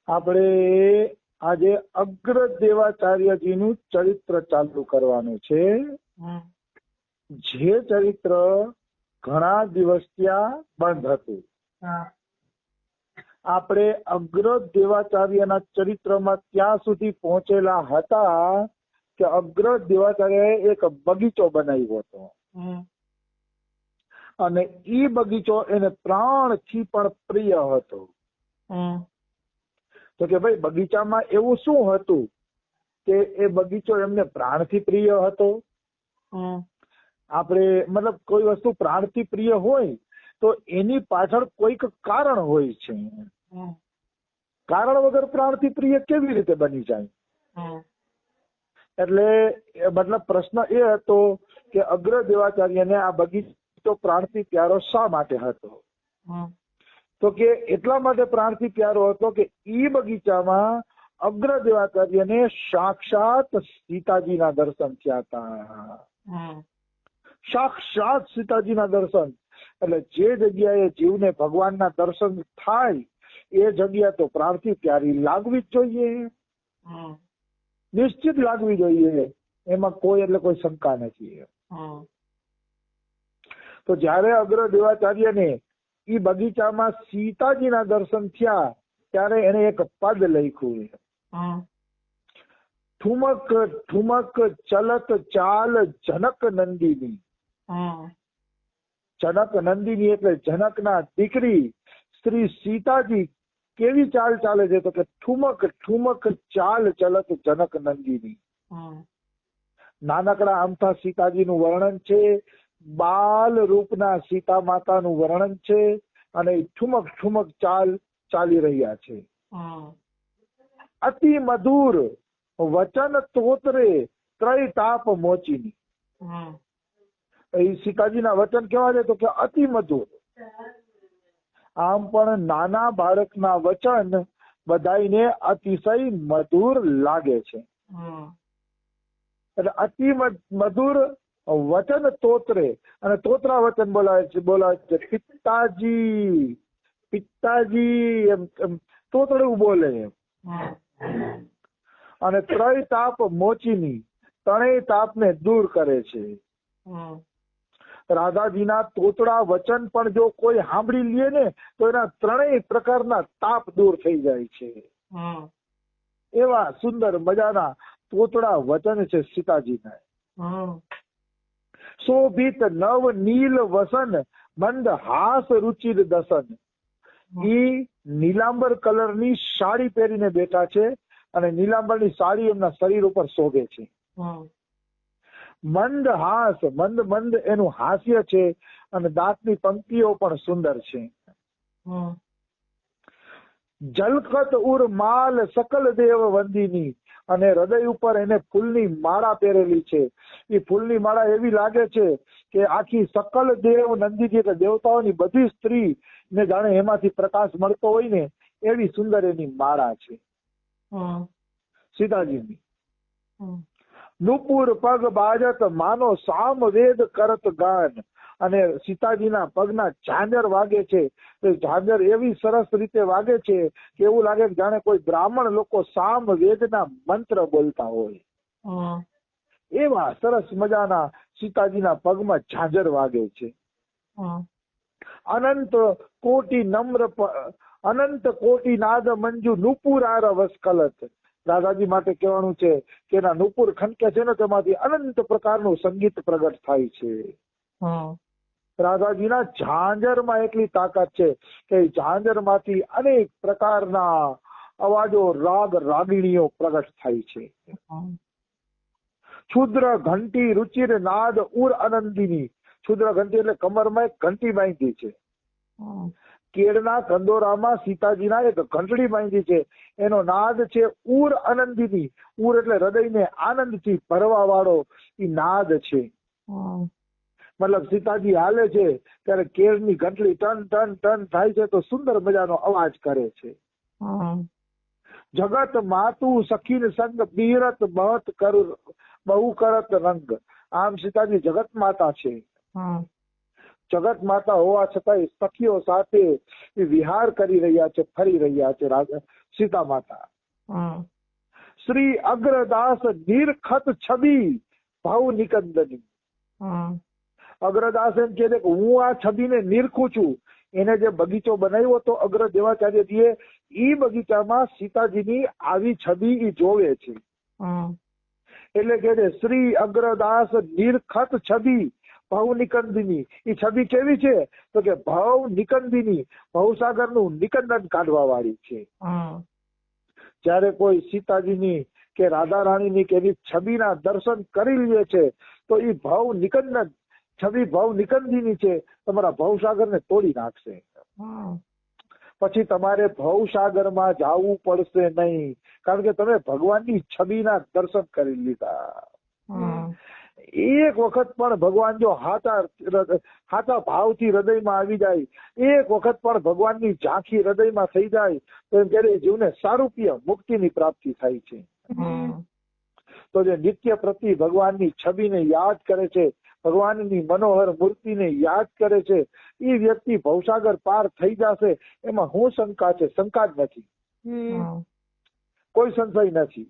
આપણે આજે અગ્રદેવાચાર્યજીનું ચરિત્ર ચાલુ કરવાનું છે. જે ચરિત્ર ઘણા દિવસ ત્યાં બંધ હતું. આપણે અગ્રદેવાચાર્યના ચરિત્રમાં ત્યાં સુધી પહોંચેલા હતા કે અગ્રદેવાચાર્યએ એક બગીચો બનાવ્યો હતો અને ઈ બગીચો એને પ્રાણથી પણ પ્રિય હતો. તો કે ભાઈ બગીચામાં એવું શું હતું કે એ બગીચો એમને પ્રાણથી પ્રિય હતો. આપણે મતલબ કોઈ વસ્તુ પ્રાણથી પ્રિય હોય તો એની પાછળ કોઈક કારણ હોય છે. કારણ વગર પ્રાણથી પ્રિય કેવી રીતે બની જાય? એટલે મતલબ પ્રશ્ન એ હતો કે અગ્રદેવાચાર્યને આ બગીચો પ્રાણથી પ્યારો શા માટે હતો? તો કે એટલા માટે પ્રાણથી પ્યારો હતો કે ઈ બગીચામાં અગ્રદેવાચાર્યને સાક્ષાત સીતાજીના દર્શન થયા હતા. સાક્ષાત સીતાજીના દર્શન એટલે જે જગ્યાએ જીવને ભગવાનના દર્શન થાય એ જગ્યા તો પ્રાણથી પ્યારી લાગવી જ જોઈએ. નિશ્ચિત લાગવી જોઈએ, એમાં કોઈ એટલે કોઈ શંકા નથી. તો જયારે અગ્રદેવાચાર્યને ઈ બગીચામાં સીતાજીના દર્શન થયા ત્યારે એને એક પદ લખ્યું, ઠુમક ઠુમક ચલત ચાલ જનક નંદિની. જનક નંદિની એટલે જનકના દીકરી શ્રી સીતાજી કેવી ચાલ ચાલે છે? તો કે ઠુમક ઠુમક ચાલ ચલત જનક નંદિની. નાનકડા અમથા સીતાજીનું વર્ણન છે, બાલ રૂપના સીતા માતાનું વર્ણન છે અને ઠુમક ઠુમક ચાલ ચાલી રહ્યા છે. અતિ મધુર વચન તોતરે ત્રય તાપ મોચીની. એ સીતાજીના વચન કેવા છે? તો કે અતિ મધુર. આમ પણ નાના બાળકના વચન બધાઈને અતિશય મધુર લાગે છે. એટલે અતિ મધુર વચન તોતરે, અને તોતરા વચન બોલાવે છે. પિતાજી પિતાજી એમ તોતડું બોલે. અને ત્રય તાપ મોચીની, ત્રણેય તાપને દૂર કરે છે. રાધાજીના તોતડા વચન પણ જો કોઈ સાંભળી લે ને તો એના ત્રણેય પ્રકારના તાપ દૂર થઈ જાય છે. એવા સુંદર મજાના તોતડા વચન છે સીતાજીના. શોભિત નવ નીલ વસન મંદ હાસ રુચિર દસન. ઈ નીલાંબર કલરની સાડી પહેરીને બેઠા છે અને નીલાંબરની સાડી એમના શરીર ઉપર શોભે છે. મંદ હાસ, મંદ મંદ એનું હાસ્ય છે અને દાંતની પંક્તિઓ પણ સુંદર છે. જલકત ઉર માલ સકલ દેવ વંદિની. અને હૃદય ઉપર એને ફૂલની માળા પહેરેલી છે. એ ફૂલની માળા એવી લાગે છે કે આખી સકલ દેવ નંદીજી એટલે દેવતાઓની બધી સ્ત્રી ને જાણે એમાંથી પ્રકાશ મળતો હોય ને એવી સુંદર એની માળા છે સીતાજીની. નુપુર પગ બાજત માનો સામ વેદ કરત ગાન. અને સીતાજીના પગના ઝાંઝર વાગે છે. તો ઝાંઝર એવી સરસ રીતે વાગે છે કે એવું લાગે કે જાણે કોઈ બ્રાહ્મણ લોકો સામ વેદના મંત્ર બોલતા હોય. એવા સરસ મજાના સીતાજીના પગમાં ઝાંઝર વાગે છે. અનંત કોટી નમ્ર અનંત કોટી નાદ મંજુ નુપુરાર વસ્કલત. રાધાજી માટે કહેવાનું છે કે એના નુપુર ખનકે છે ને તેમાંથી અનંત પ્રકારનું સંગીત પ્રગટ થાય છે. રાધાજીના ઝાંઝરમાં એટલી તાકાત છે કે ઝાંઝર માંથી અનેક પ્રકારના અવાજો, રાગ રાગીણીઓ પ્રગટ થાય છે. ક્ષુદ્ર ઘંટી રુચિર નાદ ઉર આનંદિની. ક્ષુદ્ર ઘંટી એટલે કમરમાં એક ઘંટી બાંધી છે. કેળના કંદોરામાં સીતાજીના એક ઘંટડી બાંધી છે. એનો નાદ છે ઉર આનંદિની. ઉર એટલે હૃદયને આનંદથી ભરવા વાળો ઈ નાદ છે. મતલબ સીતાજી હાલે છે ત્યારે કેળની ઘંટડી ટન ટન ટન થાય છે તો સુંદર મજાનો અવાજ કરે છે. જગત માતુ સખીન સંગ બીરત બહત કર બહુ કરત રંગ. આમ સીતાજી જગત માતા છે. જગત માતા હોવા છતાં સખીઓ સાથે વિહાર કરી રહ્યા છે, ફરી રહ્યા છે સીતા માતા. શ્રી અગ્રદાસ નિરખત છબી ભાવ નિકંદની. અગ્રદાસ એમ કે હું આ છબીને નિરખું છું. એને જે બગીચો બનાવ્યો તો અગ્ર દેવાચાર્યજીએ, ઈ બગીચામાં સીતાજીની આવી છબી ઈ જોવે છે. એટલે કે શ્રી અગ્રદાસ નિરખત છબી ભવ નિકંદિની. એ છબી કેવી છે તો કે ભવ નિકંદિની, ભવસાગર નું નિકંદન કાઢવા વાળી છે. જયારે કોઈ સીતાજીની કે રાધા રાણીની કે એની છબીના દર્શન કરી લે છે તો એ ભવ નિકંદન છબી ભવ નિકંદિની છે, તમારા ભવસાગર ને તોડી નાખશે. પછી તમારે ભવસાગરમાં જવું પડશે નહીં, કારણ કે તમે ભગવાનની છબીના દર્શન કરી લીધા. એક વખત પણ ભગવાન જો હાચા ભાવથી હૃદયમાં આવી જાય, એક વખત પણ ભગવાનની ઝાંખી હૃદયમાં થઈ જાય તો એમ કહે જીવને સારૂપ્ય મુક્તિની પ્રાપ્તિ થાય છે. તો જે નિત્ય પ્રતિ ભગવાનની છબીને યાદ કરે છે, ભગવાનની મનોહર મૂર્તિને યાદ કરે છે, એ વ્યક્તિ ભવસાગર પાર થઈ જશે. એમાં હું શંકા છે? શંકા જ નથી, કોઈ સંશય નથી.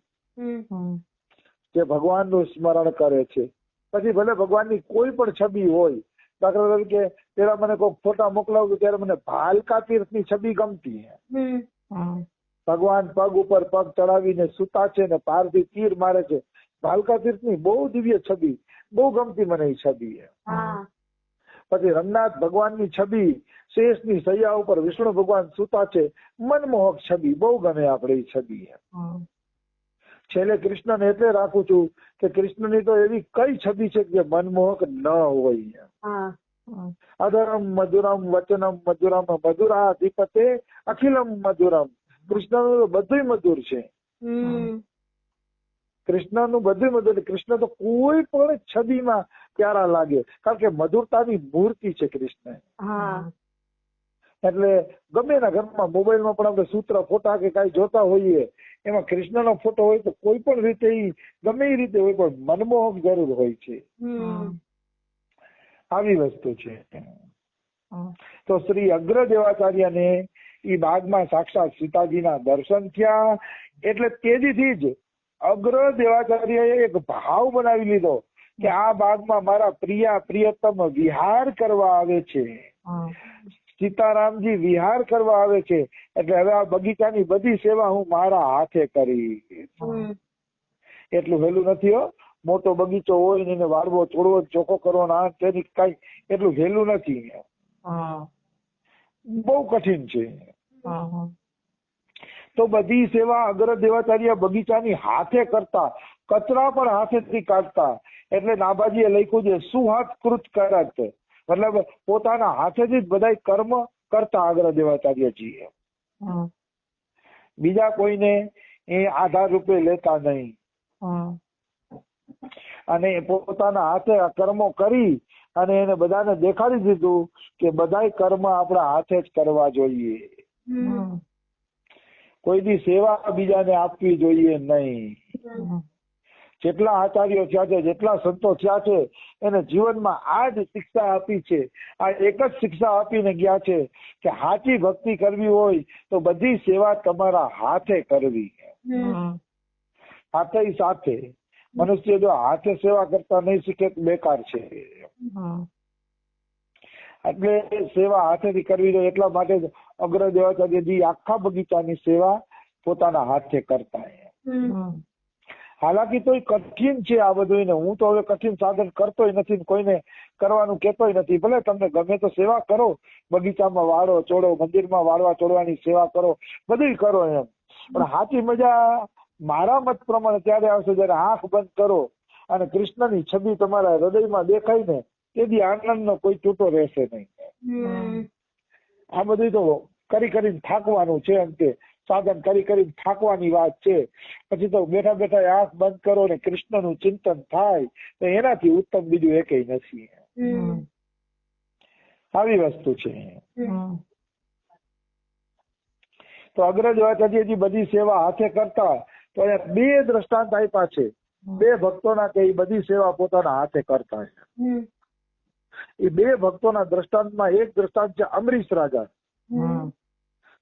જે ભગવાનનું સ્મરણ કરે છે, પછી ભલે ભગવાનની કોઈ પણ છબી હોય. દાખલા તરીકે પેલા મને કોઈ ફોટા મોકલાવું ત્યારે મને ભાલકા તીર્થની છબી ગમતી હે. ભગવાન પગ ઉપર પગ ચડાવીને સુતા છે ને પારથી તીર મારે છે. ભાલકા તીર્થની બહુ દિવ્ય છબી, બહુ ગમતી મને એ છબી. પછી રંગનાથ ભગવાનની છબી, શેષની સૈયા ઉપર વિષ્ણુ ભગવાન સુતા છે, મનમોહક છબી, બહુ ગમે આપણે એ છબી. છેલ્લે કૃષ્ણને એટલે રાખું છું કે કૃષ્ણની તો એવી કઈ છબી છે કે મનમોહક ન હોય. અધરમ મધુરમ વચનમ મધુરમ મધુરાધિપતે અખિલમ મધુરમ. કૃષ્ણનું બધું મધુર છે. કૃષ્ણનું બધું મધુર. કૃષ્ણ તો કોઈ પણ છબીમાં પ્યારા લાગે, કારણ કે મધુરતાની મૂર્તિ છે કૃષ્ણ. એટલે ગમે એના ઘરમાં મોબાઈલમાં પણ આપણે સૂત્ર ફોટા કે કઈ જોતા હોઈએ, એમાં કૃષ્ણનો ફોટો હોય તો કોઈ પણ રીતે ગમે એ રીતે હોય પણ મનમોહક જરૂર હોય છે. આવી વસ્તુ છે. તો શ્રી અગ્રદેવાચાર્યને એ બાગમાં સાક્ષાત સીતાજીના દર્શન થયા. એટલે તેજીથી જ અગ્રદેવાચાર્યએ એક ભાવ બનાવી લીધો કે આ બાગમાં મારા પ્રિયતમ વિહાર કરવા આવે છે, સીતારામજી વિહાર કરવા આવે છે. એટલે હવે આ બગીચાની બધી સેવા હું મારા હાથે કરી. એટલું વહેલું નથી હો. મોટો બગીચો હોય ને એને વાળવો તોડવો ચોખ્ખો કરવો ના તેની કઈ એટલું વહેલું નથી. બહુ કઠિન છે. તો બધી સેવા અગ્રદેવાચાર્ય બગીચાની હાથે કરતા, કચરા પણ હાથેથી કાઢતા. એટલે નાભાજીએ લખ્યું છે સુહાથ કૃત કરત, મતલબ પોતાના હાથેથી જ બધા કર્મ કરતા અગ્રદેવાચાર્યજી. બીજા કોઈને એ આધાર રૂપે લેતા નહીં, અને પોતાના હાથે કર્મો કરી અને એને બધાને દેખાડી દીધું કે બધાય કર્મ આપણા હાથે જ કરવા જોઈએ. કોઈની સેવા બીજાને આપવી જોઈએ નહીં. જેટલા આચાર્યો થયા છે, જેટલા સંતો થયા છે, એને જીવનમાં આ જ શિક્ષા આપી છે. આ એક જ શિક્ષા આપીને ગયા છે કે સાચી ભક્તિ કરવી હોય તો બધી સેવા તમારા હાથે કરવી. હાથે સાથે મનુષ્ય જો હાથે સેવા કરતા નહીં શીખે તો બેકાર છે. એટલે સેવા હાથેથી કરવી જોઈએ. એટલા માટે જ અગ્રદેવાચાર્યજી આખા બગીચાની સેવા પોતાના હાથે કરતા. હાલાકી તો કઠિન છે આ બધું. હું તો હવે કઠિન સાધન કરતોય નથી, કોઈને કરવાનું કેતોય નથી. ભલે તમને ગમે તો સેવા કરો, બગીચામાં વાળો ચોડો, મંદિરમાં વાળવા ચોડવાની સેવા કરો, બધું કરો એમ. પણ સાચી મજા મારા મત પ્રમાણે ત્યારે આવશે જયારે આંખ બંધ કરો અને કૃષ્ણની છબી તમારા હૃદયમાં દેખાય ને, તેથી આનંદનો કોઈ તૂટો રહેશે નહીં. આ બધું તો કરીને થાકવાનું છે. એમ કે સાધન કરીને થાકવાની વાત છે. પછી તો બેઠા બેઠા આંખ બંધ કરો ને કૃષ્ણનું ચિંતન થાય તો એનાથી ઉત્તમ બીજું એકેય નથી. આવી વસ્તુ છે. તો અગ્રદેવાચાર્યજી બધી સેવા હાથે કરતા. તો અહીંયા બે દ્રષ્ટાંત આપ્યા છે, બે ભક્તોના કે એ બધી સેવા પોતાના હાથે કરતા. એ બે ભક્તોના દ્રષ્ટાંતમાં એક દ્રષ્ટાંત છે અમરીશ રાજા.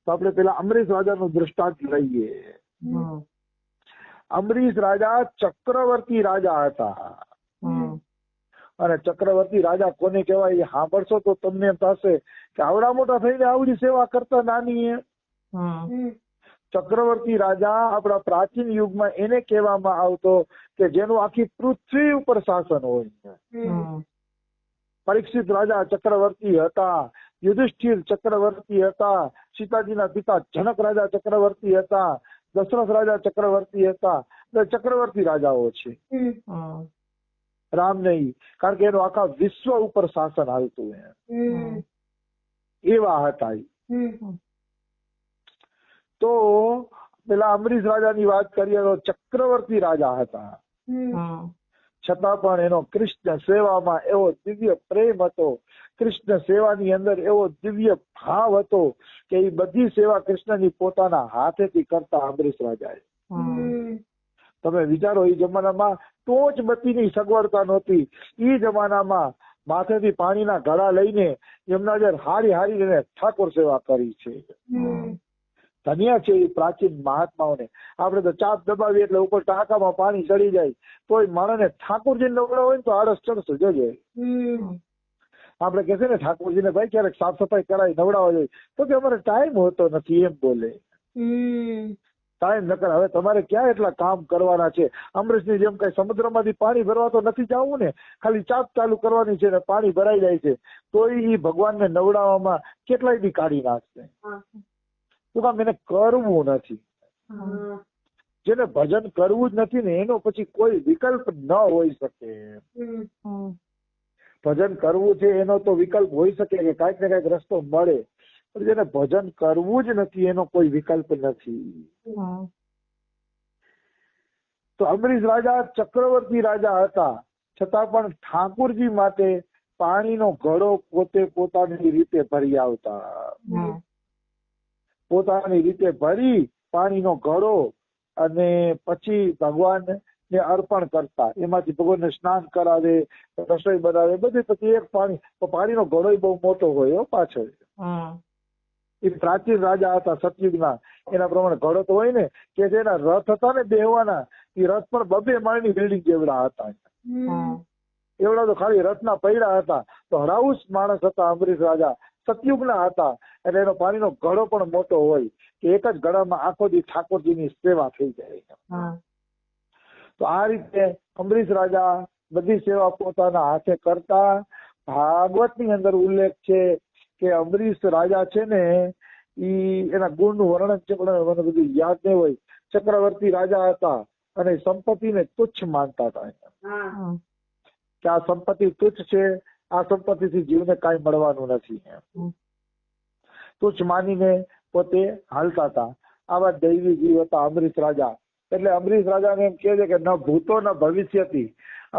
તો આપણે પેલા અમરીશ રાજાનું દૃષ્ટાંત લઈએ. અમરીશ રાજા ચક્રવર્તી રાજા હતા. અને ચક્રવર્તી રાજા કોને કહેવાય સાંભળશો તો તમને એમ થશે કે આવડા મોટા થઈને આવડી સેવા કરતા નાની. ચક્રવર્તી રાજા આપણા પ્રાચીન યુગમાં એને કહેવામાં આવતો કે જેનું આખી પૃથ્વી ઉપર શાસન હોય. પરીક્ષિત રાજા ચક્રવર્તી હતા, યુધિષ્ઠિર ચક્રવર્તી હતા, સીતાજીના પિતા જનક રાજા ચક્રવર્તી હતા, દશરથ રાજા ચક્રવર્તી હતા. ચક્રવર્તી રાજાઓ છે, રામ નહીં, કારણ કે એનું આખા વિશ્વ ઉપર શાસન હાલતું એવા હતા. તો પેલા અમરીશ રાજાની વાત કરીએ તો ચક્રવર્તી રાજા હતા, છતાં પણ એનો કૃષ્ણ સેવામાં એવો દિવ્ય પ્રેમ હતો, કૃષ્ણ સેવાની અંદર એવો દિવ્ય ભાવ હતો કે એ બધી સેવા કૃષ્ણની પોતાના હાથેથી કરતા અમરીશ રાજાએ. તમે વિચારો, એ જમાનામાં ટોચ બત્તીની સગવડતા નહોતી. એ જમાનામાં માથેથી પાણીના ઘડા લઈને એમના હારી હારી ઠાકોર સેવા કરી છે. ધન્યા છે એ પ્રાચીન મહાત્માઓને. આપણે તો ચાપ દબાવીએ એટલે ઉપર ટાંકામાં પાણી ચડી જાય, તોય માણસને ઠાકોરજી નવડાવ હોય ને તો આળસ ચડશે. જોજે આપણે કહેશે ને ઠાકોરજીને, ભાઈ ક્યારેક સાફ સફાઈ કરાવી નવડાવવા જોઈએ, તો કે અમારે ટાઈમ હોતો નથી એમ બોલે. ટાઈમ ન કરે. હવે તમારે ક્યાં એટલા કામ કરવાના છે? અમરીશની જેમ કઈ સમુદ્રમાંથી પાણી ભરવા તો નથી જવું ને, ખાલી ચાપ ચાલુ કરવાની છે ને પાણી ભરાઈ જાય છે, તોય એ ભગવાનને નવડાવવામાં કેટલાય દી કાઢી નાખશે. શું કામ? એને કરવું નથી. જેને ભજન કરવું જ નથી ને એનો પછી કોઈ વિકલ્પ ન હોઈ શકે. ભજન કરવું છે એનો તો વિકલ્પ હોઈ શકે કે કાંઈક ને કાંઈક રસ્તો મળે, પણ જેને ભજન કરવું જ નથી એનો કોઈ વિકલ્પ નથી. તો અમરીશ રાજા ચક્રવર્તી રાજા હતા, છતાં પણ ઠાકોરજી માટે પાણીનો ઘડો પોતે પોતાની રીતે ભરી આવતા. પોતાની રીતે ભરી પાણીનો ઘડો અને પછી ભગવાનને અર્પણ કરતા. એમાંથી ભગવાનને સ્નાન કરાવે, રસોઈ બનાવે, બધી. પછી એક પાણીનો ઘડો બહુ મોટો હોય પાછળ. એ પ્રાચીન રાજા હતા સતયુગના, એના પ્રમાણે ઘડો તો હોય ને કે જેના રથ હતા ને બેહવાના, એ રથ પણ 2 માળની બિલ્ડિંગ જેવડા હતા. એવડા તો ખાલી રથના પૈડા હતા. તો હરાઉસ માણસ હતા અમરીશ રાજા, સતયુગના હતા. એટલે એનો પાણીનો ઘડો પણ મોટો હોય કે એક જ ઘડામાં આખો દી ઠાકોરજીની સેવા થઈ જાય. તો આ રીતે અમરીશ રાજા બધી સેવા પોતાના હાથે કરતા. ભાગવતની અંદર ઉલ્લેખ છે કે અમરીશ રાજા છે ને એના ગુણનું વર્ણન છે, પણ મને બધું યાદ નહીં હોય. ચક્રવર્તી રાજા હતા અને સંપત્તિને તુચ્છ માનતા હતા કે આ સંપત્તિ તુચ્છ છે, આ સંપત્તિથી જીવને કાંઈ મળવાનું નથી. તુચ્છ માનીને પોતે હાલતા હતા. આવા દૈવી જીવ હતા અમરીશ રાજા. એટલે અમરીશ રાજાને એમ કહે છે કે ન ભૂતો ન ભવિષ્યથી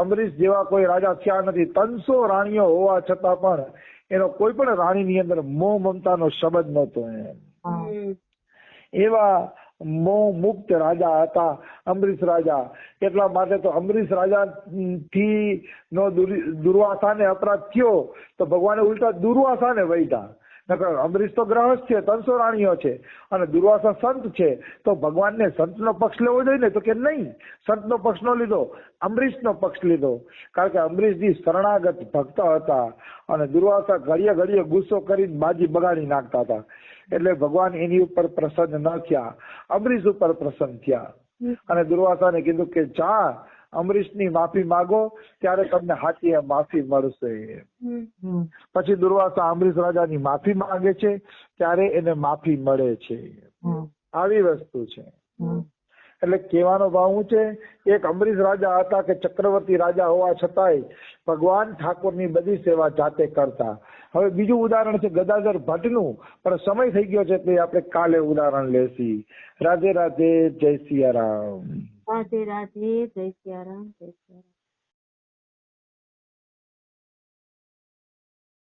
અમરીશ જેવા કોઈ રાજા થયા નથી. 300 રાણીઓ હોવા છતાં પણ એનો કોઈ પણ રાણીની અંદર મોહ મમતાનો શબ્દ નહોતો. એવા મોહ મુક્ત રાજા હતા અમરીશ રાજા. એટલા માટે તો અમરીશ રાજા થી નો દુર્વાસાને અપરાધ થયો તો ભગવાને ઉલટા દુર્વાસાને વૈધા. અમરીશ તો ગ્રહસ્થ છે, 300 રાણીઓ છે, અને દુર્વાસા સંત છે, તો ભગવાનને સંતનો પક્ષ લેવો જોઈએ ને, તો કે નહીં, સંતનો પક્ષ ન લીધો, અમરીશનો પક્ષ લીધો. કારણ કે અમરીશજી શરણાગત ભક્ત હતા અને દુર્વાસા ઘડીએ ઘડીએ ગુસ્સો કરીને બાજી બગાડી નાખતા હતા. એટલે ભગવાન એની ઉપર પ્રસન્ન ન થયા, અમરીશ ઉપર પ્રસન્ન થયા અને દુર્વાસાને કીધું કે જા અમરીશની માફી માંગો, ત્યારે તમને સાચી માફી મળશે. પછી દુર્વાસા અમરીશ રાજાની માફી માંગે છે, ત્યારે એને માફી મળે છે. આવી વસ્તુ છે. એટલે કહેવાનો ભાવ શું છે? એક અમરીશ રાજા હતા કે ચક્રવર્તી રાજા હોવા છતાંય ભગવાન ઠાકોરની બધી સેવા જાતે કરતા. હવે બીજું ઉદાહરણ છે ગદાધર ભટ્ટનું, પણ સમય થઈ ગયો છે એટલે આપણે કાલે ઉદાહરણ લેશી. રાધે રાધે, જય સિયારામ. રાધે રાધે, જય સિયારામ.